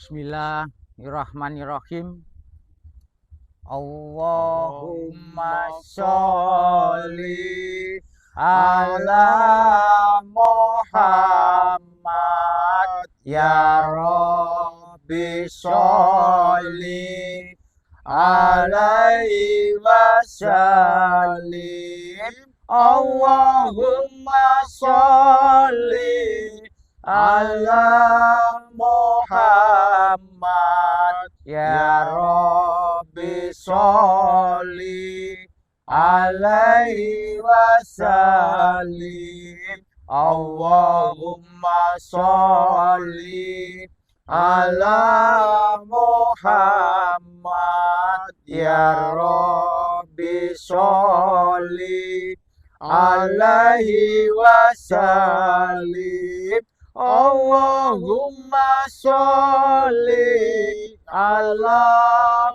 Bismillahirrahmanirrahim. Allahumma Allahumma sholli ala Muhammad ya Rabbi sholli alaihi wasallim. Allahumma sholli ala Muhammad ya Rabbi sholli alaihi wasallim. Allahumma sholli ala Muhammad ya Rabbi sholli alaihi wasallim. Allahumma sholli ala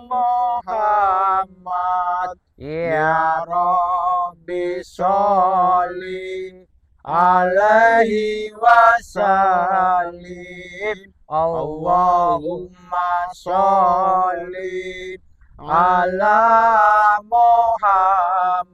Muhammad ya Rabbi sholli alaihi wasallim. Allahumma sholli ala Muhammad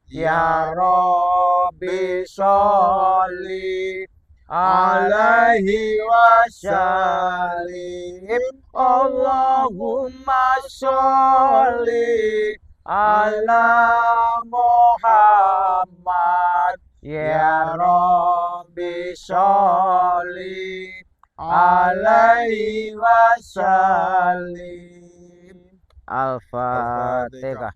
ya Rabbi sholli alaihi wasallim. Allahumma sholli ala Muhammad ya Rabbi sholli alaihi wasallim. Al-Fatihah.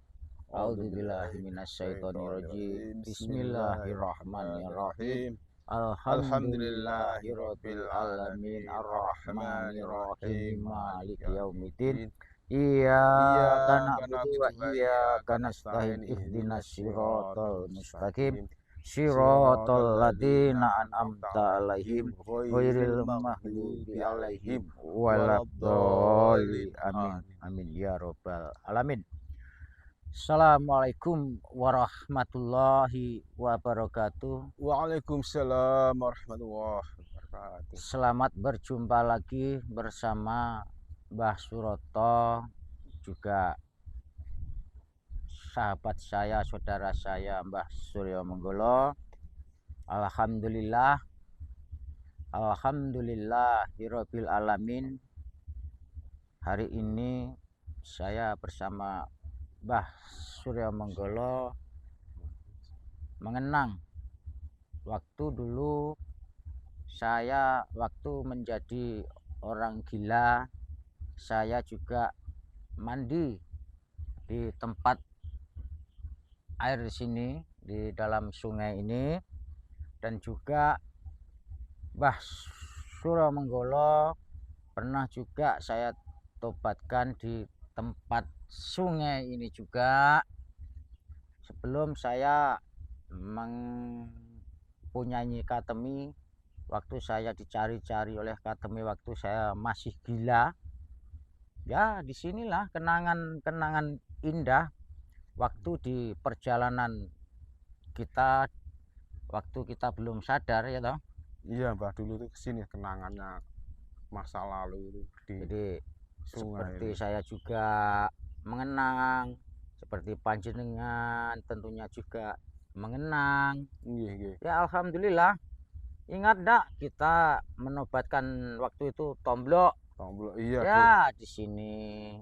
A'udzubillahi minasyaitonirrajim. Bismillahirrahmanirrahim. Alhamdulillahirabbil alamin arrahmanir rahim maliki yaumiddin. Iyyaka na'budu wa iyyaka nasta'in ihdinas siratal mustaqim siratal ladzina an'amta 'alaihim ghairil maghdubi 'alaihim waladdallin. Amin amin ya rabbal alamin. Assalamualaikum warahmatullahi wabarakatuh. Waalaikumsalam warahmatullahi wabarakatuh. Selamat berjumpa lagi bersama Mbah Suroto, juga sahabat saya, saudara saya Mbah Suryo Menggolo. Alhamdulillahirabbil alamin. Hari ini saya bersama Mbah Suryo Menggolo mengenang waktu dulu saya waktu menjadi orang gila. Saya juga mandi di tempat air di sini, di dalam sungai ini, dan juga Mbah Suryo Menggolo pernah juga saya tobatkan di tempat sungai ini juga sebelum saya mempunyai katemi. Waktu saya dicari-cari oleh katemi waktu saya masih gila. Ya, disinilah kenangan-kenangan indah waktu di perjalanan kita, waktu kita belum sadar, ya toh. Iya, Mbah, dulu tuh kesini kenangannya masa lalu itu di Jadi sungai seperti ini. saya juga mengenang, seperti panjenengan tentunya juga mengenang. Iya. Ya alhamdulillah. Ingat ndak kita menobatkan waktu itu Tomblok? Iya, Ya, di sini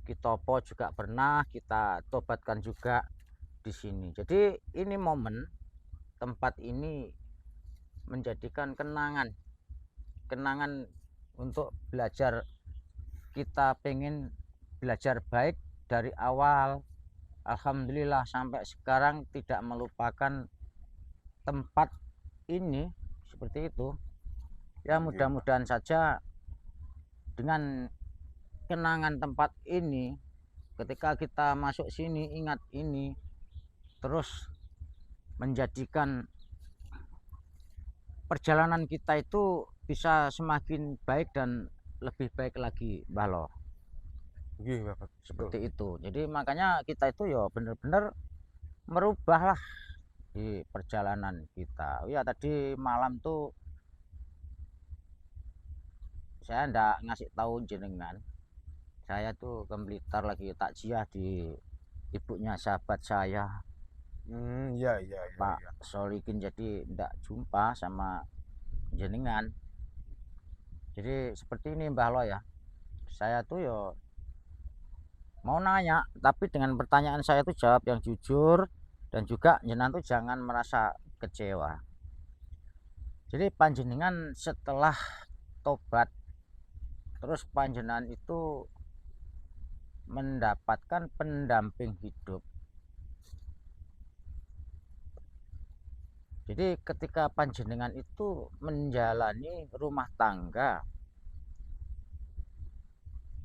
Kitopo juga pernah kita tobatkan juga di sini. Jadi ini momen, tempat ini menjadikan kenangan untuk belajar. Kita pengen belajar baik dari awal. Alhamdulillah sampai sekarang tidak melupakan tempat ini, seperti itu. Ya, mudah-mudahan saja dengan kenangan tempat ini, ketika kita masuk sini ingat ini, terus menjadikan perjalanan kita itu bisa semakin baik dan lebih baik lagi, Mbah Lo. Iya, Bapak. Seperti itu. Jadi makanya kita itu ya benar-benar merubahlah di perjalanan kita. Ya tadi malam tuh saya ndak ngasih tahu jenengan. Saya tuh ke Blitar lagi takziah di ibunya sahabat saya, Iya iya iya Pak iya. Solikin, jadi ndak jumpa sama jenengan. Jadi seperti ini Mbah Lo ya. Saya tuh yo mau nanya, tapi dengan pertanyaan saya tuh jawab yang jujur, dan juga jenengan tuh jangan merasa kecewa. Jadi panjenengan setelah tobat, terus panjenengan itu mendapatkan pendamping hidup. Jadi ketika panjenengan itu menjalani rumah tangga,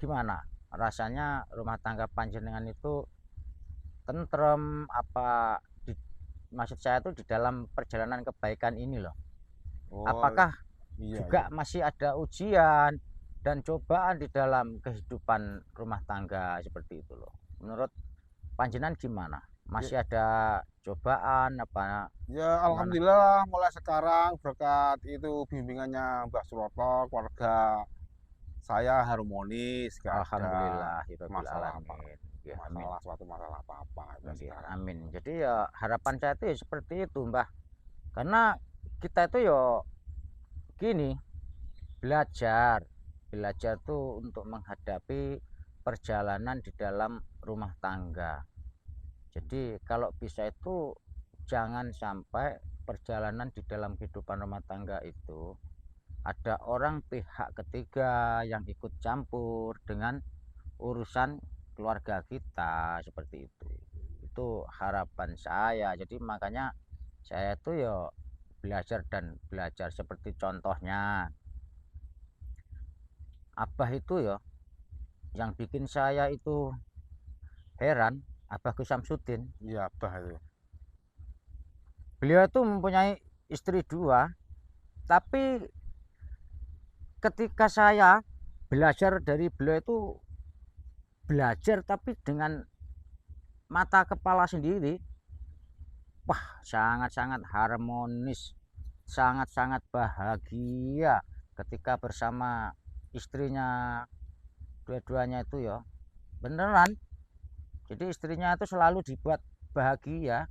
gimana rasanya rumah tangga panjenengan itu tentrem apa maksud saya tuh di dalam perjalanan kebaikan ini loh. Oh Apakah iya iya. juga masih ada ujian dan cobaan di dalam kehidupan rumah tangga seperti itu loh. Menurut panjenengan gimana? Ya, Masih ada cobaan apa ya gimana? alhamdulillah mulai sekarang berkat itu bimbingannya Mbak Suroto, keluarga saya harmonis, gak ada Alhamdulillahirabbil masalah apa, alamin. Ya, amin. masalah apa-apa ya Nggih, sekarang. amin. Jadi ya harapan saya itu ya seperti itu, Mbah. Karena kita itu ya gini, belajar. Belajar tuh untuk menghadapi perjalanan di dalam rumah tangga. Jadi kalau bisa itu jangan sampai perjalanan di dalam kehidupan rumah tangga itu ada orang pihak ketiga yang ikut campur dengan urusan keluarga kita seperti itu. Itu harapan saya. Jadi makanya saya tuh ya belajar dan belajar seperti contohnya Abah itu ya, yang bikin saya itu heran, Abah Gus Samsudin. Iya bah itu. Beliau itu mempunyai istri dua, tapi ketika saya belajar dari beliau itu belajar tapi dengan mata kepala sendiri, wah sangat-sangat harmonis, sangat-sangat bahagia ketika bersama istrinya dua-duanya itu ya. Beneran. Jadi istrinya itu selalu dibuat bahagia.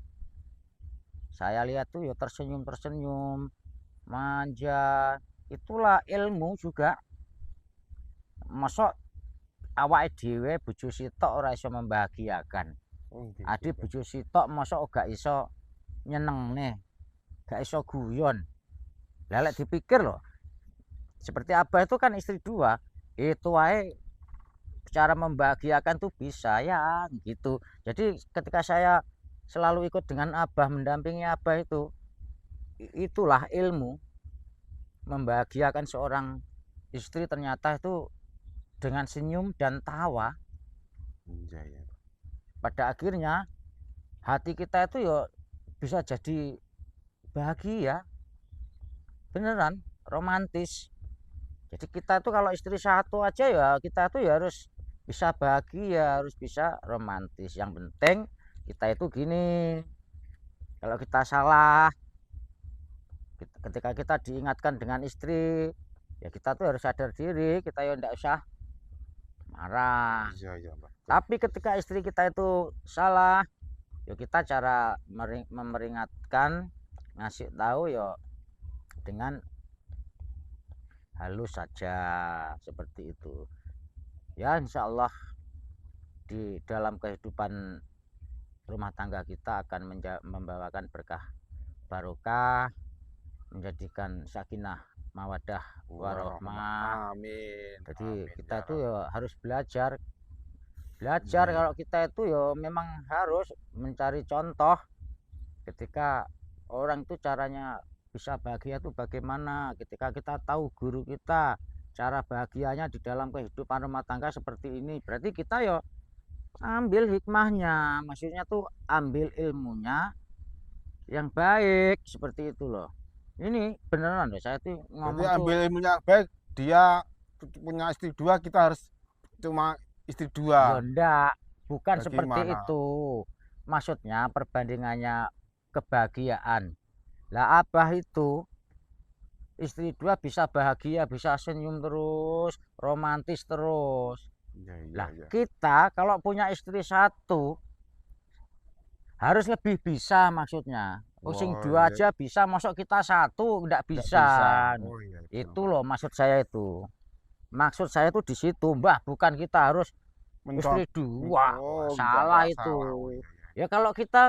Saya lihat tuh ya tersenyum-tersenyum, manja. Itulah ilmu juga. Mosok awake dhewe bojo sitok ora iso membahagiakan. Oh gitu Adi bah. bojo sitok mosok gak iso nyenengne, gak iso guyon. Lah lek dipikir loh, seperti Abah itu kan istri dua, itu wae cara membahagiakan tuh bisa ya gitu. Jadi ketika saya selalu ikut dengan Abah, mendampingi Abah itu, itulah ilmu membahagiakan seorang istri ternyata itu dengan senyum dan tawa. Iya iya. Pada akhirnya hati kita itu ya bisa jadi bahagia, beneran romantis. Jadi kita tuh kalau istri satu aja ya kita tuh ya harus bisa bahagia, harus bisa romantis. Yang penting kita itu gini, kalau kita salah, ketika kita diingatkan dengan istri, ya kita tuh harus sadar diri, kita ya ndak usah marah. Iya iya bah. Tapi ketika istri kita itu salah, ya kita cara memperingatkan, ngasih tahu ya dengan halus saja seperti itu. Ya insya Allah di dalam kehidupan rumah tangga kita akan membawakan berkah barokah, menjadikan sakinah mawadah warohmah. Amin Jadi amin ya kita itu Rabb. ya harus belajar Iya kalau kita itu ya memang harus mencari contoh ketika orang itu caranya bisa bahagia itu bagaimana, ketika kita tahu guru kita cara bahagianya di dalam kehidupan rumah tangga seperti ini, berarti kita ya ambil hikmahnya, maksudnya tuh ambil ilmunya yang baik seperti itu loh. Ini beneran loh, saya tuh berarti ngomong tuh ambil ilmunya yang baik, dia punya istri dua, kita harus cuma istri ya dua. ndak, bukan seperti Bagaimana? itu. Maksudnya perbandingannya kebahagiaan. Lah Abah itu istri 2 bisa bahagia, bisa senyum terus, romantis terus. Iya, iya, Lah, iya. kita kalau punya istri 1 harus lebih bisa maksudnya. Oh, sing Oh, 2 iya, aja bisa, mosok kita 1 nggak nggak bisa. bisa. Oh, iya, betul, Itu Mbak. loh maksud saya itu. Maksud saya itu di situ, Mbah, bukan kita harus Mencont istri 2. Wah, oh, salah mencontoh itu. salah. Oh, iya, iya. Ya kalau kita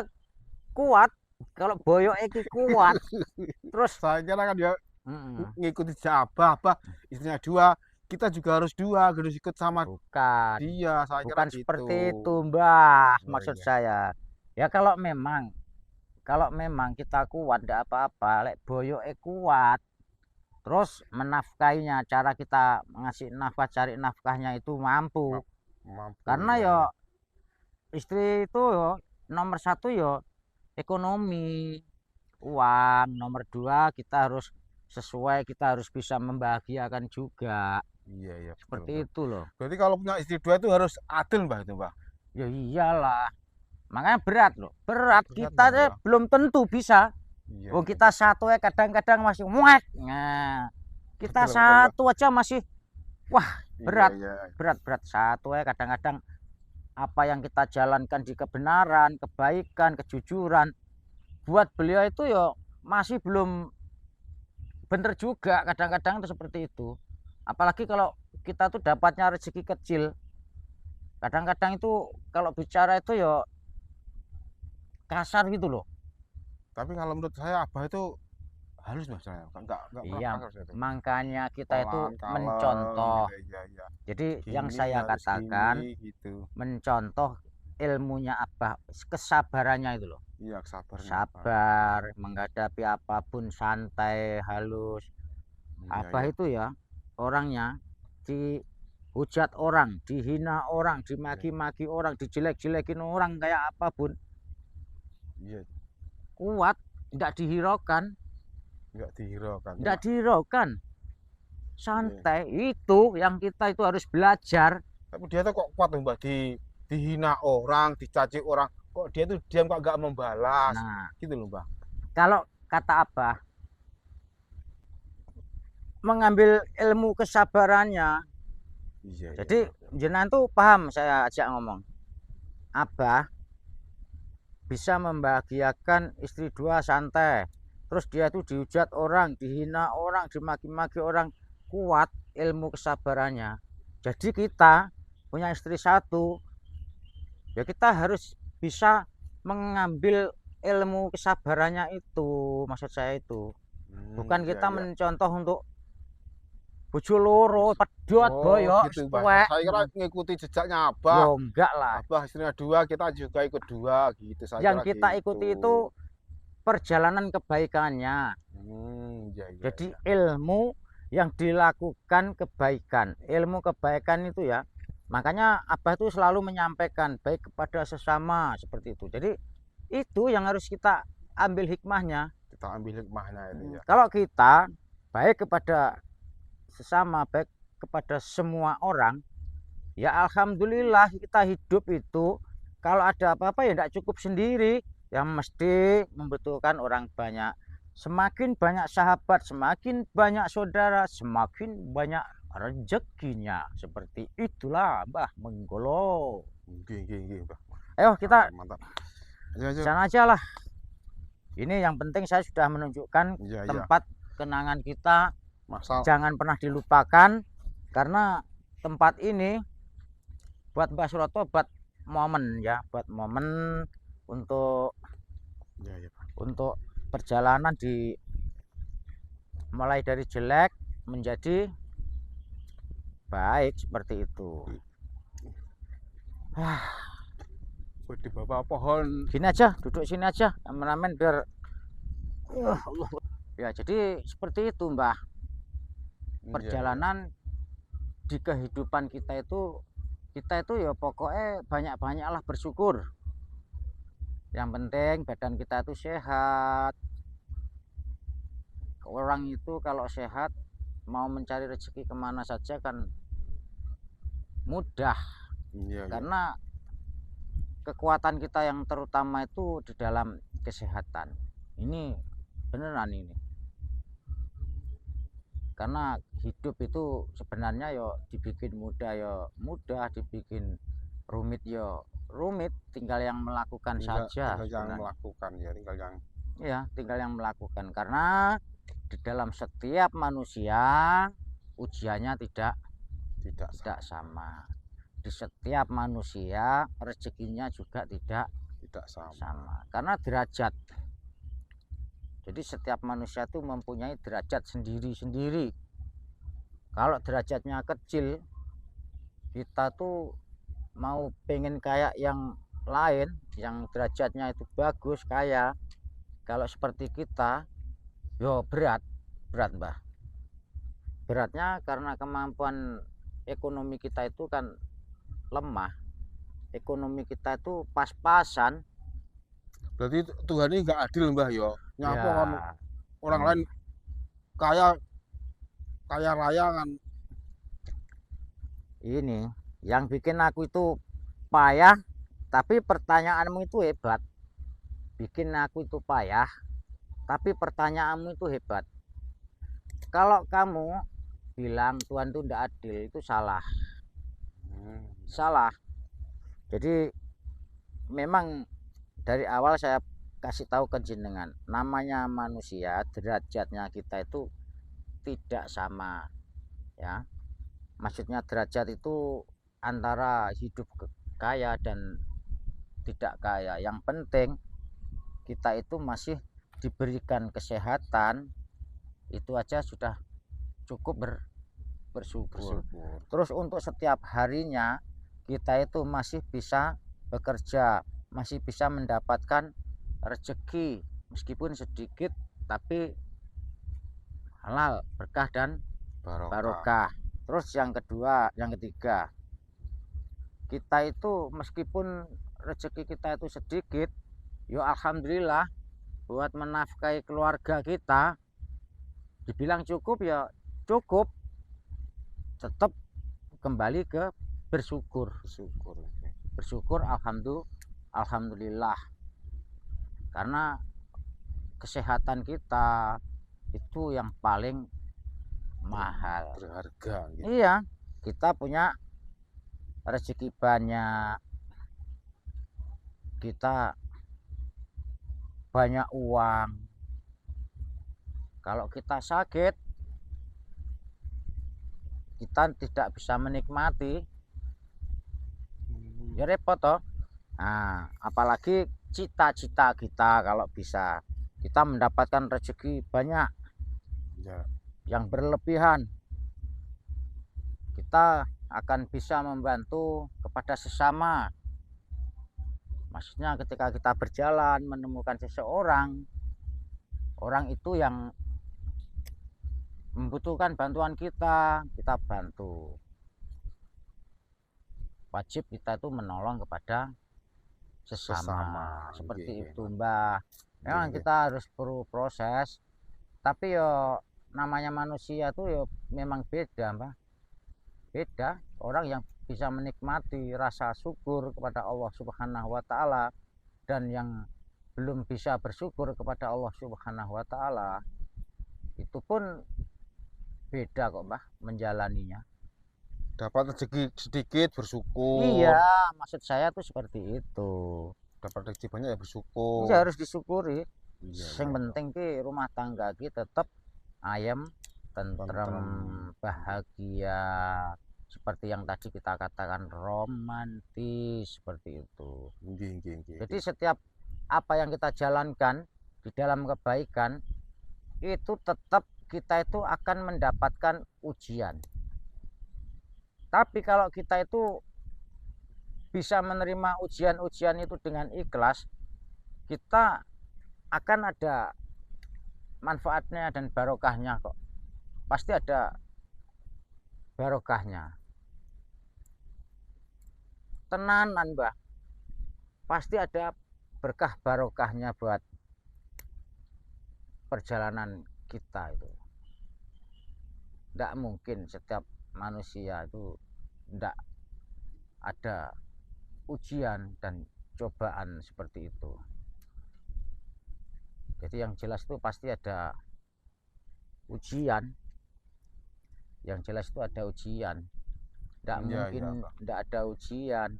kuat, kalau boyok iki kuat, terus Saya kira kan dia mm, ngikuti Abah, istrinya 2, kita juga harus 2, harus ikut sama bukan. dia, saya kira Bukan gitu. seperti itu, Mbah, Oh, maksud iya. saya. Ya kalau memang kita kuat ndak apa-apa, lek boyoke kuat, terus menafkahinya, cara kita ngasih nafkah, cari nafkahnya itu mampu. Mampu, Karena iya, yo iya. istri itu yo nomor 1 yo ekonomi, uang. Nomor 2 kita harus sesuai, kita harus bisa membahagiakan juga. Iya, iya, betul, Seperti betul. itu loh. Berarti kalau punya istri 2 itu harus adil, Mbak, itu, Mbak? Ya iyalah. Makanya berat loh. Berat Berat, kita Mbak, aja ya? belum tentu bisa. Iya, Oh, iya, kita satu ya kadang-kadang masih muek. Nah, kita betul, betul, Mbak. satu aja masih wah Iya, berat, iya. berat satu ya kadang-kadang apa yang kita jalankan di kebenaran, kebaikan, kejujuran buat beliau itu ya masih belum bener juga kadang-kadang itu seperti itu. Apalagi kalau kita tuh dapatnya rezeki kecil. Kadang-kadang itu kalau bicara itu ya kasar gitu loh. Tapi kalau menurut saya Abah itu halus, Mas, saya. Nggak pernah Iya, kasar saya itu. makanya kita itu Pelan, kalem, mencontoh. gitu, iya, iya. Jadi yang Gini, saya harus katakan gini, gitu. mencontoh ilmunya Abah, kesabarannya itu loh. Iya, sabarnya, Abah. Sabar, menghadapi apapun santai, halus. Iya, Abah iya. itu ya orangnya dihujat orang, dihina orang, Iya, dimaki-maki orang, dijelek-jelekin orang kayak apapun, iya. kuat, nggak dihiraukan, Nggak dihiraukan, tuh, nggak Mbak. dihiraukan, Iya. santai. Itu yang kita itu harus belajar. Tapi dia tuh kok kuat tuh, Mbak, dihina orang, dicaci orang. Kok dia tuh diam, kok nggak membalas. Nah, Gitu loh, Mbak. kalau kata Abah, mengambil ilmu kesabarannya. Iya, iya, Jadi iya. jenengan tuh paham saya ajak ngomong. Abah bisa membahagiakan istri 2 santai. Terus dia tuh dihujat orang, dihina orang, dimaki-maki orang, kuat ilmu kesabarannya. Jadi kita punya istri 1, ya kita harus bisa mengambil ilmu kesabarannya itu, maksud saya itu. Bukan Iya, kita iya. mencontoh untuk bojo loro, pedot, Oh, boyok, gitu, Mbak. tuwek. Saya kira ngikuti jejaknya Yo Abah. enggak lah. Abah istrinya 2, kita juga ikut 2, gitu. Saya Yang kira kita ikuti gitu. itu perjalanan kebaikannya. Iya, iya, Jadi iya. ilmu yang dilakukan kebaikan. Ilmu kebaikan itu ya. Makanya Abah itu selalu menyampaikan baik kepada sesama seperti itu. Jadi itu yang harus kita ambil hikmahnya. Kita ambil hikmahnya itu, ya. Kalau kita baik kepada sesama, baik kepada semua orang, ya alhamdulillah kita hidup itu kalau ada apa-apa ya tidak cukup sendiri, yang mesti membutuhkan orang banyak. Semakin banyak sahabat, semakin banyak saudara, semakin banyak rezekinya. Seperti itulah Mbah Menggolo. Nggih, Mbah. Ayo kita Mantap. Ayo. sana aja lah. Ini yang penting saya sudah menunjukkan Iya, iya. tempat kenangan kita. Masal. Jangan pernah dilupakan karena tempat ini buat Mbah Suroto buat momen ya, buat momen untuk Iya, iya, Pak. untuk perjalanan mulai dari jelek menjadi baik seperti itu. Di bawah pohon. Gini aja, duduk sini aja, kameramen biar ya. Jadi seperti itu Mbah, Iya, perjalanan di kehidupan kita itu ya pokoknya banyak-banyaklah bersyukur. Yang penting badan kita itu sehat. Orang itu kalau sehat mau mencari rezeki kemana saja kan mudah. iya. Karena kekuatan kita yang terutama itu di dalam kesehatan. Ini beneran ini. Karena hidup itu sebenarnya yo dibikin mudah yo mudah, dibikin rumit yo rumit, tinggal yang melakukan saja tinggal yang sebenarnya. melakukan ya, tinggal yang Ya, tinggal yang melakukan. Karena di dalam setiap manusia ujiannya tidak tidak sama. Di setiap manusia rezekinya juga tidak sama. sama. Karena derajat. Jadi setiap manusia itu mempunyai derajat sendiri-sendiri. Kalau derajatnya kecil, kita tuh mau pengen kayak yang lain, yang derajatnya itu bagus, kaya. Kalau seperti kita, yo berat Mbah. Beratnya karena kemampuan ekonomi kita itu kan lemah. Ekonomi kita itu pas-pasan. Berarti Tuhan ini nggak adil Mbah yo. Nyapa kan Ya, orang lain kaya raya kan. ini yang bikin aku itu payah, tapi pertanyaanmu itu hebat. Bikin aku itu payah, tapi pertanyaanmu itu hebat. Kalau kamu bilang Tuhan itu tidak adil, itu salah. Salah. Jadi memang dari awal saya kasih tahu ke jenengan, namanya manusia, derajatnya kita itu tidak sama, ya. Maksudnya derajat itu antara hidup kaya dan tidak kaya. Yang penting kita itu masih diberikan kesehatan, itu aja sudah cukup bersyukur. Terus untuk setiap harinya kita itu masih bisa bekerja, masih bisa mendapatkan rezeki meskipun sedikit tapi halal, berkah dan barokah. Terus yang ketiga, kita itu meskipun rezeki kita itu sedikit, yo alhamdulillah buat menafkahi keluarga kita. Dibilang cukup ya cukup, tetap kembali ke bersyukur. Alhamdulillah. Karena kesehatan kita itu yang paling mahal, berharga gitu. Iya, kita punya rezeki banyak, kita banyak uang. Kalau kita sakit, kita tidak bisa menikmati, ya repot toh. Nah, apalagi cita-cita kita kalau bisa kita mendapatkan rezeki banyak ya, yang berlebihan, kita akan bisa membantu kepada sesama. Maksudnya ketika kita berjalan menemukan seseorang, orang itu yang membutuhkan bantuan kita bantu. Wajib kita itu menolong kepada sesama. Seperti itu Mbah. Memang kita harus perlu proses, tapi yo namanya manusia tuh yo memang beda Mbah. Beda orang yang bisa menikmati rasa syukur kepada Allah Subhanahu wa taala dan yang belum bisa bersyukur kepada Allah Subhanahu wa taala, itu pun beda kok Mbah menjalaninya. Dapat rezeki sedikit bersyukur. Iya, maksud saya tuh seperti itu. Dapat rezeki banyak ya bersyukur. Iya, harus disyukuri. Iya, yang penting ki rumah tangga kita tetap ayem, tentrem, bahagia, seperti yang tadi kita katakan romantis, seperti itu. Jadi setiap apa yang kita jalankan di dalam kebaikan itu tetap kita itu akan mendapatkan ujian. Tapi kalau kita itu bisa menerima ujian-ujian itu dengan ikhlas, kita akan ada manfaatnya dan barokahnya kok. Pasti ada barokahnya. Tenanan Mbah. Pasti ada berkah barokahnya buat perjalanan kita itu. Tidak mungkin setiap manusia itu tidak ada ujian dan cobaan seperti itu. Jadi yang jelas itu pasti ada ujian, Yang jelas itu ada ujian. Tidak Iya, mungkin iya, Pak. tidak ada ujian.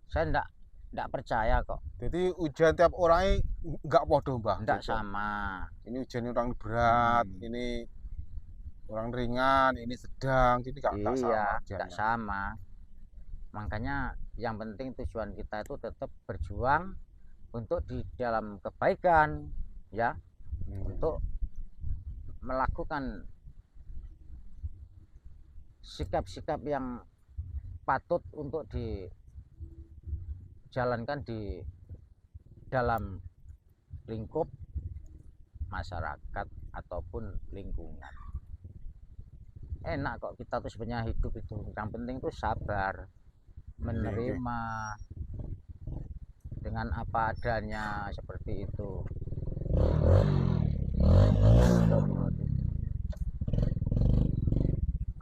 Saya tidak percaya kok. Jadi ujian tiap orang nggak podo, Mbah. Tidak Gitu. sama. Ini ujian orang berat, ini orang ringan, ini sedang, jadi nggak Iya, sama tidak ujiannya. sama. Makanya yang penting tujuan kita itu tetap berjuang untuk di dalam kebaikan, ya, untuk melakukan sikap-sikap yang patut untuk dijalankan di dalam lingkup masyarakat ataupun lingkungan. Enak kok kita tuh sebenarnya hidup itu. Yang penting tuh sabar, menerima dengan apa adanya seperti itu.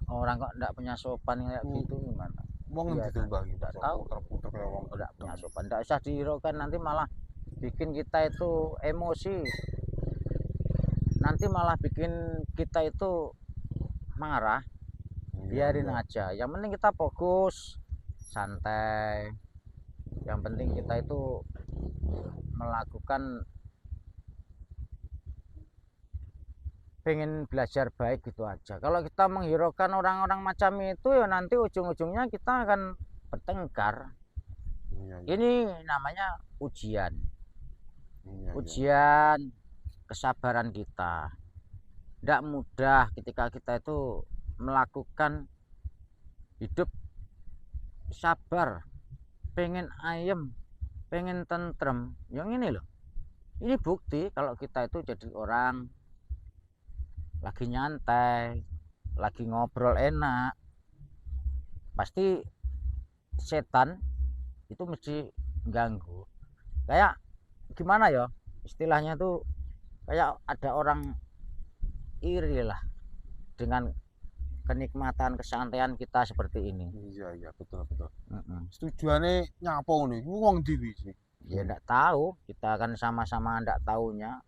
Orang kok enggak punya sopan kayak gitu gimana? Wong Iya, gitu, Mbah. nggak tahu. Puter-puter kayak wong Enggak punya gedeng. sopan. Enggak usah dihiraukan, nanti malah bikin kita itu emosi. Nanti malah bikin kita itu marah. Biarin aja. Yang penting kita fokus, santai. Yang penting kita itu melakukan pengen belajar baik gitu aja. Kalau kita menghiraukan orang-orang macam itu ya nanti ujung-ujungnya kita akan bertengkar. Iya, iya. Ini namanya ujian. Iya, iya. Ujian kesabaran kita. Tidak mudah ketika kita itu melakukan hidup sabar, pengen ayem, pengen tentrem. Yang ini loh. Ini bukti kalau kita itu jadi orang lagi nyantai, lagi ngobrol enak, pasti setan itu mesti ganggu. Kayak gimana ya istilahnya tuh, kayak ada orang iri lah dengan kenikmatan kesantaian kita seperti ini. Iya, iya, betul, betul. Tujuannya nyapa nih, wong ndi sih? Ya enggak tahu, kita kan sama-sama enggak tahunya.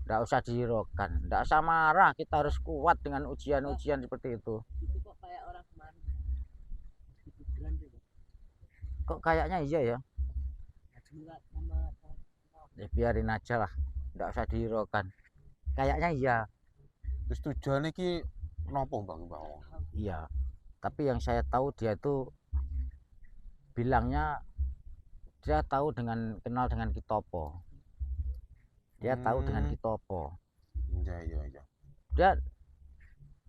Enggak usah dihiraukan, enggak usah marah, kita harus kuat dengan ujian-ujian seperti itu. Itu kok kayak orang kemarin. Kok kayaknya iya ya? Ya biarin aja lah, enggak usah dihiraukan. Kayaknya iya. Terus tujuannya ki nopo, Bang? Iya. Tapi yang saya tahu dia itu bilangnya dia tahu kenal dengan Kitopo. Dia tahu dengan Kitopo. Iya, iya, iya. Dia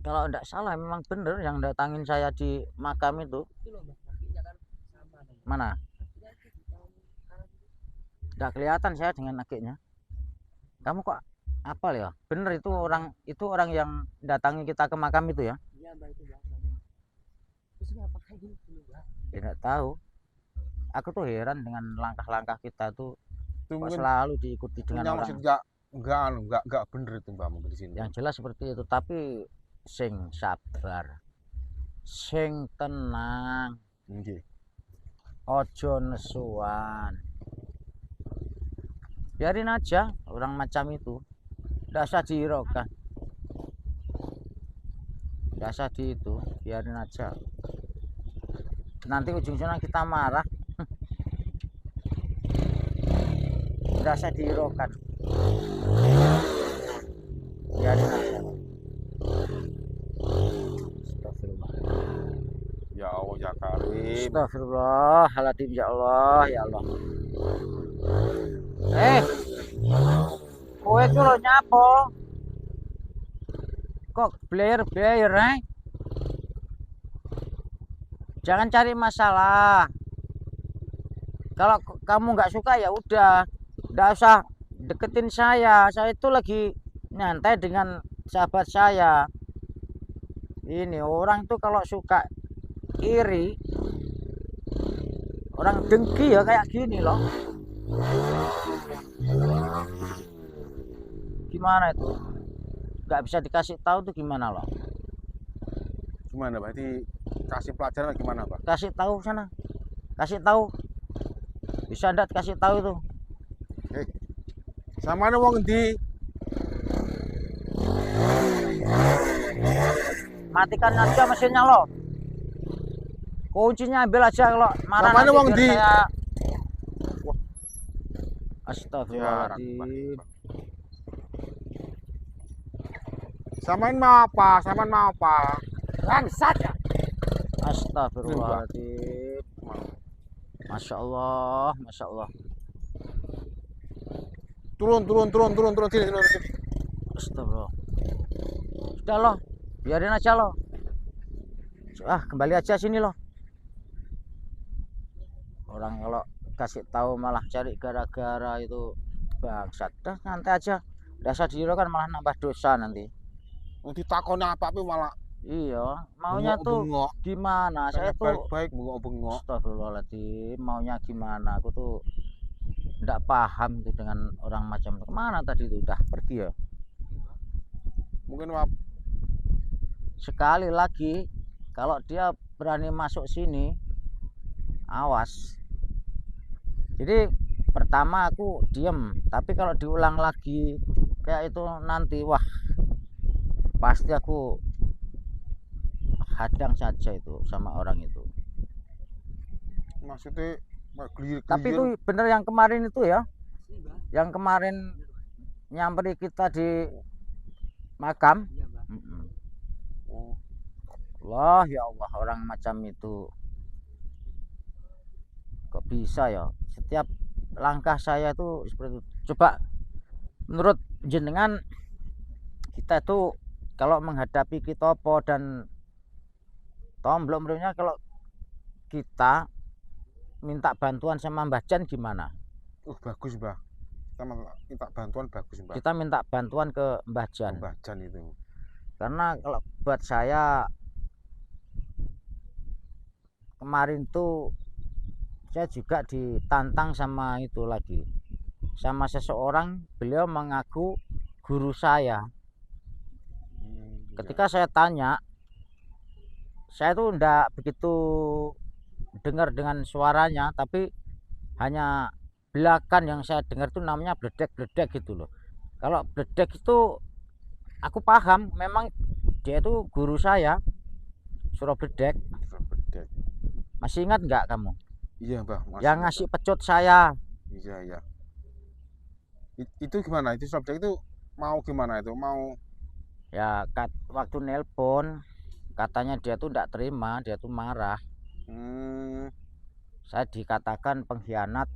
kalau enggak salah memang bener yang datangin saya di makam itu. Itu loh, Mbak. Kakinya kan sama. Mana? Kakinya itu di tahun kanan. Enggak kelihatan saya dengan kakinya. Kamu kok apal ya? Bener itu orang yang datangi kita ke makam itu ya? Iya, Mbak, itu Mbak. Terus ngapa kayak gini, Mbak? Ya enggak tahu. Aku tuh heran dengan langkah-langkah kita tuh Itu kok mungkin selalu diikuti punya dengan maksud orang. enggak bener itu, Mbak, mungkin di sini. Yang jelas seperti itu, tapi sing sabar, sing tenang, Nggih. ojo nesuan. Biarin aja orang macam itu, nggak usah dihiraukan, nggak usah biarin aja. Nanti ujung-ujungnya kita marah, nggak usah dihiraukan, biarin aja. Astagfirullah. Ya Allah, ya Karim. Astagfirullahaladzim, ya Allah, ya Allah. Kowe itu lo nyapo? Kok blair-blair, Jangan cari masalah. Kalau kamu nggak suka ya udah, nggak usah deketin saya. Saya itu lagi nyantai dengan sahabat saya. Ini orang tuh kalau suka iri, orang dengki ya kayak gini loh. Gimana itu? Nggak bisa dikasih tahu tuh gimana loh? Gimana, berarti kasih pelajaran gimana, Pak? Kasih tahu sana, kasih tahu. Bisa ndak kasih tahu itu? Sama wong ndi? matikan aja mesinnya lo. Kuncinya ambil aja kalau marah Samane nanti wong biar di- saya. Wah. Astagfirullahaladzim. Samain mau apa? Samain mau apa? Bangsat ya. Astagfirullahaladzim. Masya Allah, Masya Allah. Turun sini. Astagfirullah. Sudah loh, biarin aja loh. Kembali aja sini loh. Orang kalau kasih tahu malah cari gara-gara itu bangsat. Dah santai aja. Dasar diri kan malah nambah dosa nanti. Wong ditakoni apa malah Iya, maunya tuh bengok. gimana? Saya tuh baik-baik bengok. astagfirullahaladzim, maunya gimana? Aku tuh enggak paham tuh dengan orang macam itu. Kemana tadi tuh udah pergi ya? Mungkin Sekali lagi kalau dia berani masuk sini, awas. Jadi pertama aku diem, tapi kalau diulang lagi kayak itu nanti wah pasti aku hadang saja itu sama orang itu. maksudnya Tapi itu bener yang kemarin itu ya, yang kemarin nyamperi kita di makam. Iya, Mbak. Oh, Allah ya Allah, orang macam itu kok bisa ya? Setiap langkah saya itu seperti itu. Coba menurut jenengan kita itu kalau menghadapi Kitopo dan Tomblok menurutnya kalau kita minta bantuan sama Mbah Jan gimana? bagus Mbah. Kita minta bantuan bagus Mbah. Kita minta bantuan ke Mbah Jan. Mbah Jan itu. Karena kalau buat saya kemarin tuh saya juga ditantang sama itu lagi. Sama seseorang, beliau mengaku guru saya. Ketika saya tanya, saya tuh enggak begitu dengar dengan suaranya, tapi hanya belakan yang saya dengar tuh namanya bledek-bledek gitu loh. Kalau bledek itu aku paham, memang dia itu guru saya, suruh bledek. Bedek. Masih ingat nggak kamu? Iya Mbah. masih Yang ingat, ngasih pecut saya. Mbah. Iya. Itu gimana? Itu subjek itu mau gimana itu? Mau Ya waktu nelpon katanya dia tuh enggak terima, dia tuh marah. Saya dikatakan pengkhianat.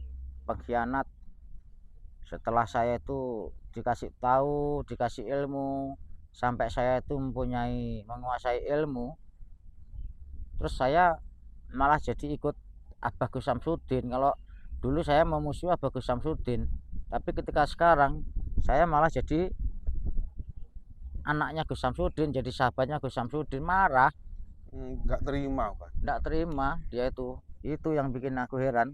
Setelah saya itu dikasih tahu, dikasih ilmu, sampai saya itu menguasai ilmu, terus saya malah jadi ikut Abah Gus Samsudin. Kalau dulu saya memusuhi Abah Gus Samsudin, tapi ketika sekarang saya malah jadi anaknya Gus Samsudin, jadi sahabatnya Gus Samsudin. Marah, nggak terima Mbah. enggak terima dia itu yang bikin aku heran.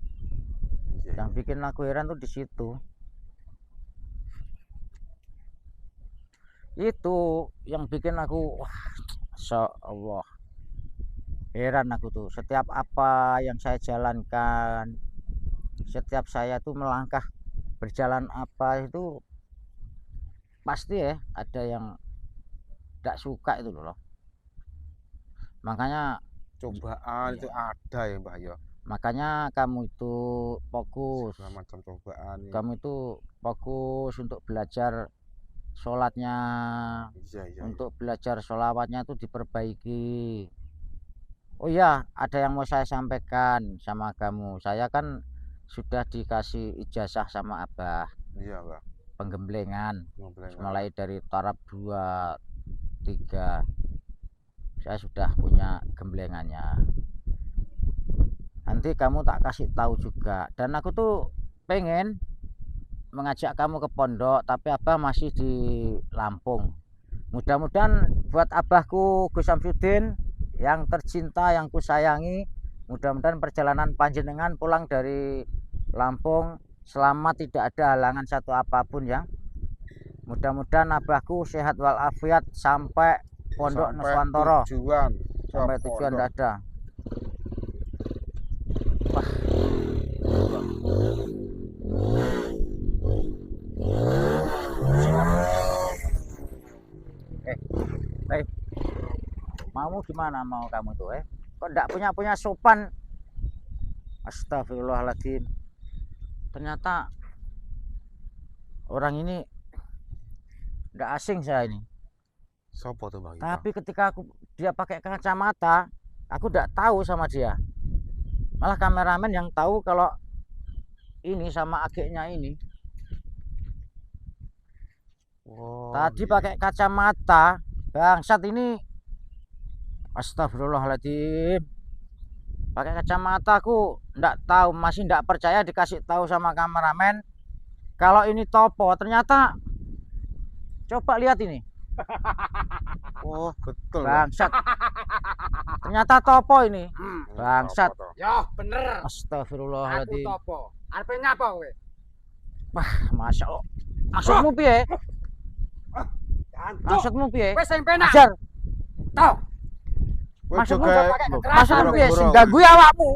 Iya. Yang bikin aku heran tuh di situ. Itu yang bikin aku wah, Masya Allah, heran aku tuh. Setiap apa yang saya jalankan, setiap saya tuh melangkah berjalan apa itu pasti ya ada yang tidak suka itu loh. Makanya Cobaan Iya. itu ada ya Mbah ya. makanya kamu itu fokus. Segala macam cobaan. Kamu itu fokus untuk belajar sholatnya, Iya. untuk belajar sholawatnya itu diperbaiki. Oh iya, ada yang mau saya sampaikan sama kamu. Saya kan sudah dikasih ijazah sama Abah Iya Mbah. penggemblengan, Ngobrol. mulai dari taraf 2, 3. Saya sudah punya gemblengannya. Nanti kamu tak kasih tahu juga. Dan aku tuh pengen mengajak kamu ke pondok, tapi Abah masih di Lampung. Mudah-mudahan buat abahku Gus Samsudin yang tercinta, yang ku sayangi, mudah-mudahan perjalanan panjenengan pulang dari Lampung selamat, tidak ada halangan satu apapun ya. Mudah-mudahan abahku sehat walafiat sampai pondok Nuswantoro, Tujuan. sampai tujuan tidak ada. Maumu gimana mau kamu tuh Kok enggak punya sopan? Astagfirullahaladzim. Ternyata orang ini enggak asing saya ini. Sopo tuh Bang Ito? Tapi ketika dia pakai kacamata, aku enggak tahu sama dia. Malah kameramen yang tahu kalau ini sama adiknya ini. Oh, Tadi iya. pakai kacamata, bangsat ini. Astagfirullahaladzim. Pakai kacamata aku enggak tahu, masih enggak percaya dikasih tahu sama kameramen kalau ini topo. Ternyata coba lihat ini. Oh, betul. Bang. Bangsat. Ternyata topo ini. Bangsat. Apa tuh? Ya bener. Aku Astagfirullahaladzim. topo. Arepe ngapa kowe? Masya Allah. Maksudmu piye? Jantuk. Maksudmu piye? Kowe sing penak. Ajar. Toh. Kowe Maksudmu juga pakai lho, kekerasan, Maksudmu piye? burung-burung. Sing ganggu awakmu.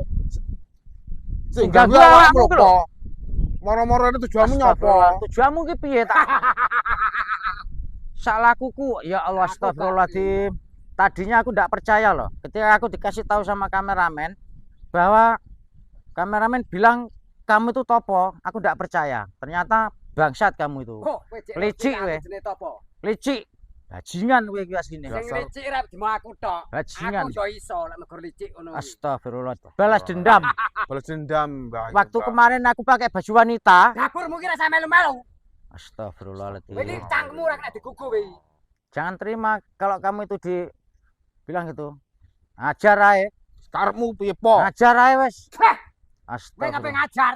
Sing ganggu ganggu awakmu awakmu lho. lho. Moro-moro itu tujuanmu nyopo? Astagfirullah. Tujuanmu ki piye tak? Salahkuku. Ya Allah, Aku astagfirullahaladzim. Tadinya aku tidak percaya loh. Ketika aku dikasih tahu sama kameramen bahwa kameramen bilang kamu itu topo, aku tidak percaya. Ternyata bangsat kamu itu. Kok kowe cek Licik, aku kowe. jenenge topo? Licik. Bajingan kowe iki asline. Sing Dasar. licik rep dimo aku tok. Bajingan. Aku yo iso lek megor licik ngono. Astagfirullah. Balas dendam. Balas dendam, Bang. Waktu kemarin aku pakai baju wanita. Dapurmu ki rasa melu-melu. Astagfirullahaladzim. Kowe iki cangkemmu ora kena digugu kowe. Jangan terima kalau kamu itu dibilang gitu. Ajar ae. Karepmu piye, Po? Ajar ae wes. Heh, kowe ngapain Astagfirullah. ngajar?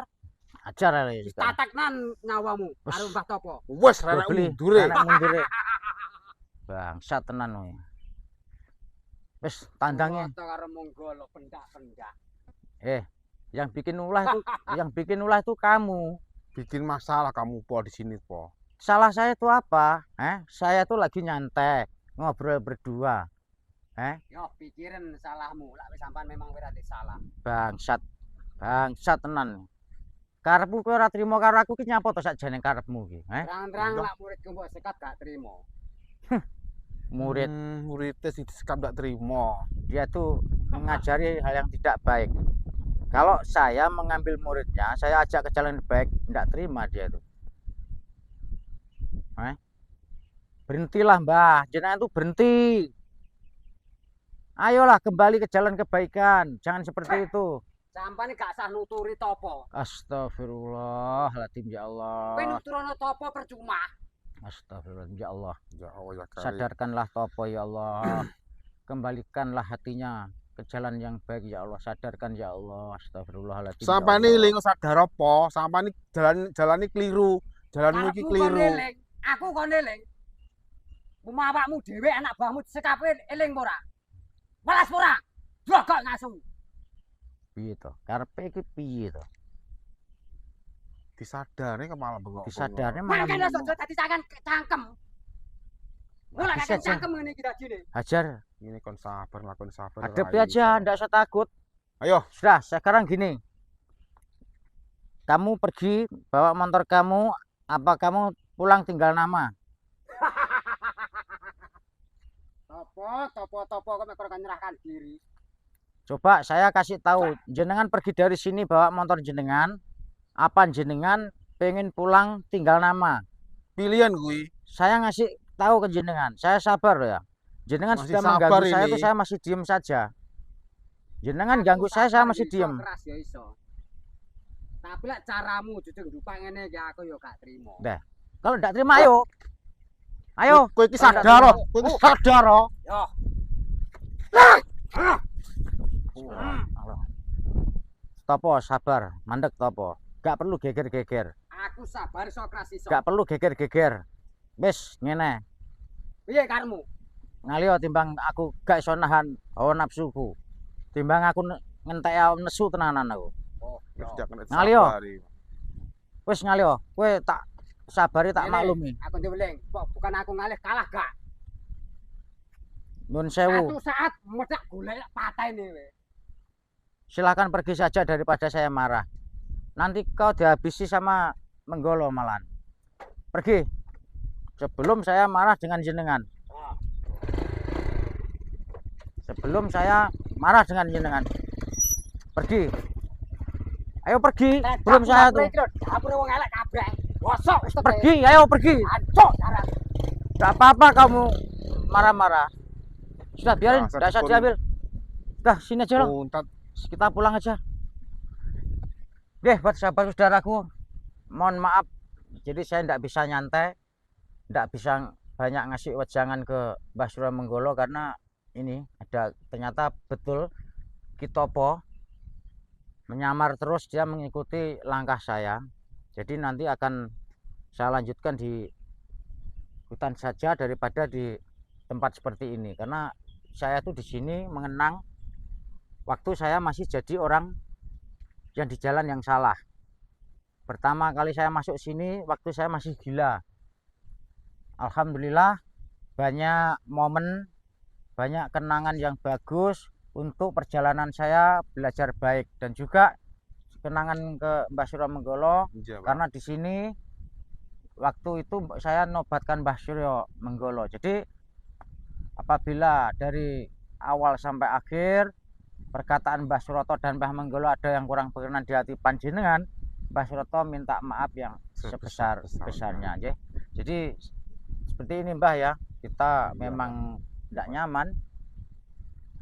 Ajar ae. Tataknan nyawamu karo Mbah Topo. Wes renek Beli. mundure. Anak mundure. Bangsat tenan kowe. Wes tandangnya. Foto karo monggolo pendak-pendak. Yang bikin ulah itu kamu. Bikin masalah kamu, Po, di sini, Po. Salah saya itu apa? Saya tuh lagi nyantai, ngobrol berdua. Yo pikirin salahmu. Lek wis sampean memang berarti salah. Bangsat. Bangsat tenan. Karepmu kowe ora trimo karo aku ki nyapa to sakjane karepmu ki, Terang-terang lek muridku mbok sekat gak trimo. Murid Muridnya sih disekap gak terima. dia tuh mengajari hal yang tidak baik. Kalau saya mengambil muridnya, saya ajak ke jalan baik, tidak terima dia itu. Berhentilah Mbah, jenengan tuh berhenti. Ayolah kembali ke jalan kebaikan, jangan seperti itu. Sampeyan gak sah nuturi Topo. Astagfirullahaladzim ya Allah. Kowe nuturono Topo percuma. Astagfirullahaladzim ya Allah. Ya Allah ya kali. Sadarkanlah Topo ya Allah. Kembalikanlah hatinya ke jalan yang baik ya Allah. Sadarkan ya Allah. Astagfirullahaladzim. Sampai ini lingo sadar apa? Sampai ini jalan ini keliru. Jalanmu iki Karepmu kon keliru. eling, aku kon eling. Muma awakmu dhewe anak mbahmu sekape eling ora? Welas ora? Jogok ngasu. Piye to? Karepe iki piye to? Disadari kepala bengok. Disadarnya Makan malah aja dadi cangkem. Mulai Bisa, kakek cangkem ngene iki tadi. hajar. Ini kon sabar, lakon sabar. Hadapi aja, ndak usah takut. Ayo. Sudah, sekarang gini. Kamu pergi bawa motor kamu, apa kamu pulang tinggal nama? Topo kok mek ora nyerahkan diri. Coba saya kasih tahu, jenengan pergi dari sini bawa motor jenengan, apa jenengan pengen pulang tinggal nama? Pilihan gue. Saya ngasih tahu ke jenengan, saya sabar loh ya. Jenengan Masih sudah sabar mengganggu saya ini. itu saya masih diem saja. Jenengan ganggu saya masih iso, diem. Keras ya iso. Tapi lek caramu jujur dupa ngene iki aku ya gak trimo. Dah. Kalau tidak terima ayo. Ayo. Kowe iki sadar loh. Kowe iki sadar loh. Yo. Topo sabar, mandek Topo. Gak perlu geger-geger. Aku sabar iso keras iso. Gak perlu geger-geger. Wis ngene. Piye karemu? Ngalio timbang aku gak iso nahan hawa nafsuku. Timbang aku ngentek nesu tenanan aku. Oh, yo. Ngalio. Wis ngalio, kowe tak sabari tak Ngene, maklumi. Aku nyeweling, bukan aku ngalih kalah gak. Nun sewu. Satu saat medak golek patah ini we. Silahkan pergi saja daripada saya marah. Nanti kau dihabisi sama menggolo malan. Pergi. Sebelum saya marah dengan jenengan. sebelum saya marah dengan jenengan. Pergi. Ayo pergi. Belum saya tuh. Dapur wong elek kabeh. Bosok wis Pergi, ayo pergi. Ancok darat. Enggak apa-apa kamu marah-marah. Sudah biarin, Nah, enggak usah pun- diambil. Udah sini aja loh. Untat Kita pulang aja. Oke, buat sahabat saudaraku, mohon maaf. Jadi saya tidak bisa nyantai, tidak bisa banyak ngasih wejangan ke Mbah Surya Menggolo karena ini ada ternyata betul Kitopo menyamar terus, dia mengikuti langkah saya. Jadi nanti akan saya lanjutkan di hutan saja daripada di tempat seperti ini, karena saya tuh di sini mengenang waktu saya masih jadi orang yang di jalan yang salah. Pertama kali saya masuk sini waktu saya masih gila. Alhamdulillah banyak momen, banyak kenangan yang bagus untuk perjalanan saya belajar baik, dan juga kenangan ke Mbah Surya Menggolo iya, Pak. karena di sini waktu itu saya nobatkan Mbah Surya Menggolo. Jadi apabila dari awal sampai akhir perkataan Mbah Suroto dan Mbah Menggolo ada yang kurang berkenan di hati panjenengan, Mbah Suroto minta maaf yang sebesar-besarnya. Jadi seperti ini Mbah ya, kita memang tidak nyaman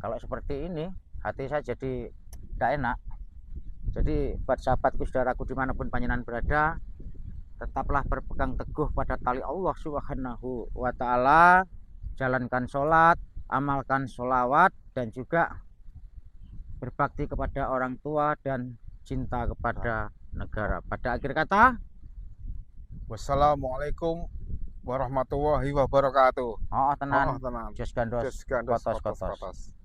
kalau seperti ini, hati saya jadi tidak enak. Jadi buat sahabatku saudaraku dimanapun panjenengan berada, tetaplah berpegang teguh pada tali Allah Subhanahu wa Ta'ala, jalankan sholat, amalkan sholawat, dan juga berbakti kepada orang tua dan cinta kepada negara. Pada akhir kata, Wassalamualaikum warahmatullahi wabarakatuh. oh tenan, Tenang. jos gandos, Just gandos, kotos-kotos. kotos-kotos.